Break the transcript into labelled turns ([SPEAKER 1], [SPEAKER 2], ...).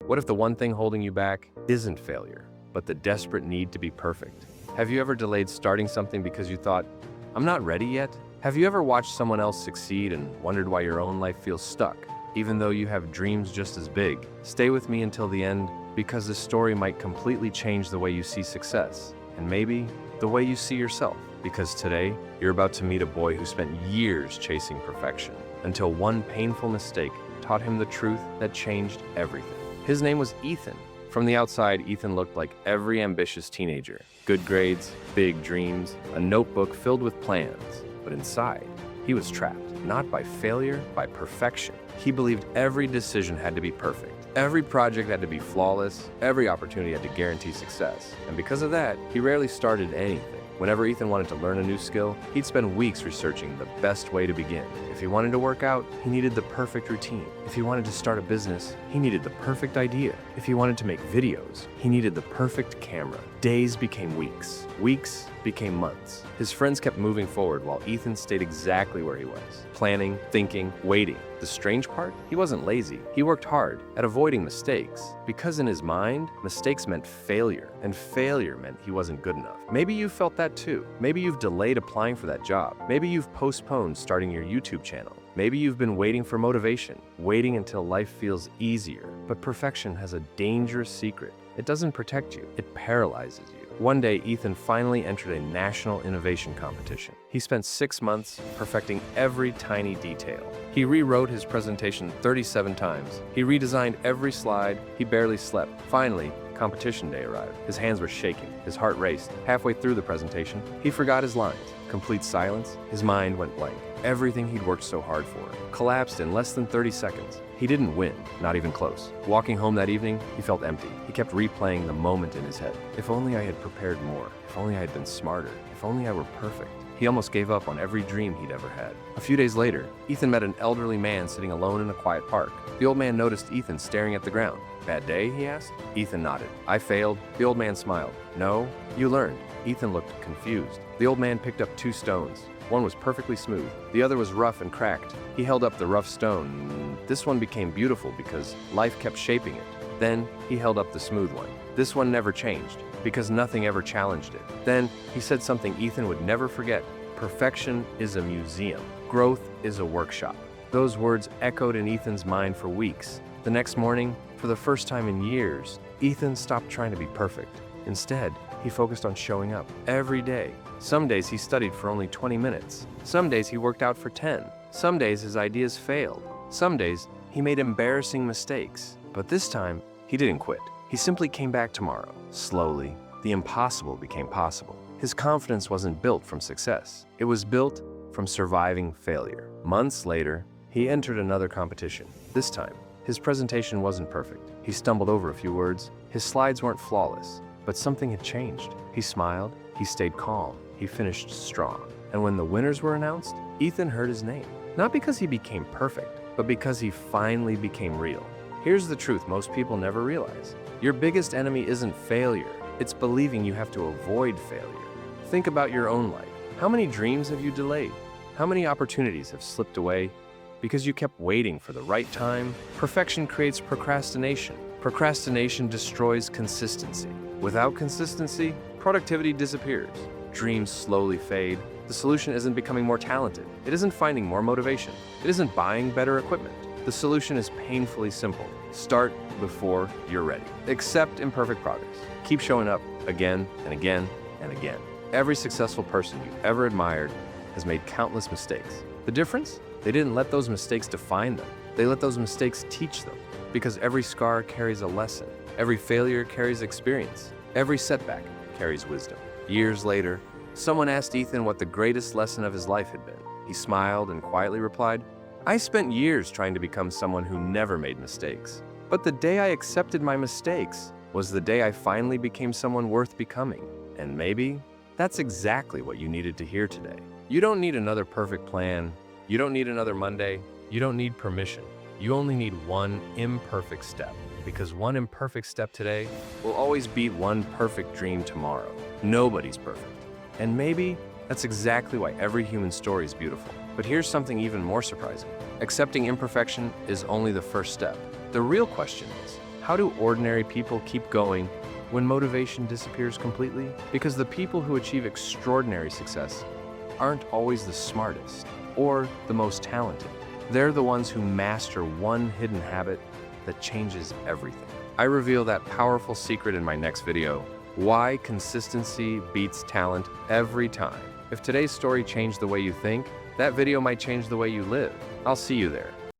[SPEAKER 1] What if the one thing holding you back isn't failure, but the desperate need to be perfect? Have you ever delayed starting something because you thought, I'm not ready yet? Have you ever watched someone else succeed and wondered why your own life feels stuck, even though you have dreams just as big? Stay with me until the end, because this story might completely change the way you see success, and maybe the way you see yourself. Because today, you're about to meet a boy who spent years chasing perfection, until one painful mistake taught him the truth that changed everything. His name was Ethan. From the outside, Ethan looked like every ambitious teenager. Good grades, big dreams, a notebook filled with plans. But inside, he was trapped, not by failure, by perfection. He believed every decision had to be perfect. Every project had to be flawless. Every opportunity had to guarantee success. And because of that, he rarely started anything. Whenever Ethan wanted to learn a new skill, he'd spend weeks researching the best way to begin. If he wanted to work out, he needed the perfect routine. If he wanted to start a business, he needed the perfect idea. If he wanted to make videos, he needed the perfect camera. Days became weeks. Weeks became months. His friends kept moving forward while Ethan stayed exactly where he was, planning, thinking, waiting. The strange part? He wasn't lazy. He worked hard at avoiding mistakes, because in his mind, mistakes meant failure, and failure meant he wasn't good enough. Maybe you felt that too. Maybe you've delayed applying for that job. Maybe you've postponed starting your YouTube channel. Maybe you've been waiting for motivation, waiting until life feels easier. But perfection has a dangerous secret. It doesn't protect you, it paralyzes you. One day, Ethan finally entered a national innovation competition. He spent 6 months perfecting every tiny detail. He rewrote his presentation 37 times. He redesigned every slide. He barely slept. Finally, competition day arrived. His hands were shaking. His heart raced. Halfway through the presentation, he forgot his lines. Complete silence. His mind went blank. Everything he'd worked so hard for collapsed in less than 30 seconds. He didn't win, not even close. Walking home that evening, he felt empty. He kept replaying the moment in his head. If only I had prepared more. If only I had been smarter. If only I were perfect. He almost gave up on every dream he'd ever had. A few days later, Ethan met an elderly man sitting alone in a quiet park. The old man noticed Ethan staring at the ground. Bad day, he asked. Ethan nodded. I failed. The old man smiled. No, you learned. Ethan looked confused. The old man picked up 2 stones. One was perfectly smooth. The other was rough and cracked. He held up the rough stone. This one became beautiful because life kept shaping it. Then he held up the smooth one. This one never changed because nothing ever challenged it. Then he said something Ethan would never forget. Perfection is a museum. Growth is a workshop. Those words echoed in Ethan's mind for weeks. The next morning, for the first time in years, Ethan stopped trying to be perfect. Instead, he focused on showing up every day. Some days he studied for only 20 minutes. Some days he worked out for 10. Some days his ideas failed. Some days he made embarrassing mistakes. But this time, he didn't quit. He simply came back tomorrow. Slowly, the impossible became possible. His confidence wasn't built from success. It was built from surviving failure. Months later, he entered another competition. This time, his presentation wasn't perfect. He stumbled over a few words. His slides weren't flawless, but something had changed. He smiled. He stayed calm. He finished strong. And when the winners were announced, Ethan heard his name. Not because he became perfect, but because he finally became real. Here's the truth most people never realize. Your biggest enemy isn't failure. It's believing you have to avoid failure. Think about your own life. How many dreams have you delayed? How many opportunities have slipped away because you kept waiting for the right time? Perfection creates procrastination. Procrastination destroys consistency. Without consistency, productivity disappears. Dreams slowly fade. The solution isn't becoming more talented. It isn't finding more motivation. It isn't buying better equipment. The solution is painfully simple. Start before you're ready. Accept imperfect progress. Keep showing up again and again and again. Every successful person you've ever admired has made countless mistakes. The difference? They didn't let those mistakes define them. They let those mistakes teach them. Because every scar carries a lesson. Every failure carries experience. Every setback carries wisdom. Years later, someone asked Ethan what the greatest lesson of his life had been. He smiled and quietly replied, I spent years trying to become someone who never made mistakes. But the day I accepted my mistakes was the day I finally became someone worth becoming. And maybe that's exactly what you needed to hear today. You don't need another perfect plan. You don't need another Monday. You don't need permission. You only need one imperfect step. Because one imperfect step today will always beat one perfect dream tomorrow. Nobody's perfect. And maybe that's exactly why every human story is beautiful. But here's something even more surprising. Accepting imperfection is only the first step. The real question is, How do ordinary people keep going when motivation disappears completely? Because the people who achieve extraordinary success aren't always the smartest or the most talented. They're the ones who master one hidden habit that changes everything. I reveal that powerful secret in my next video: why consistency beats talent every time. If today's story changed the way you think, that video might change the way you live. I'll see you there.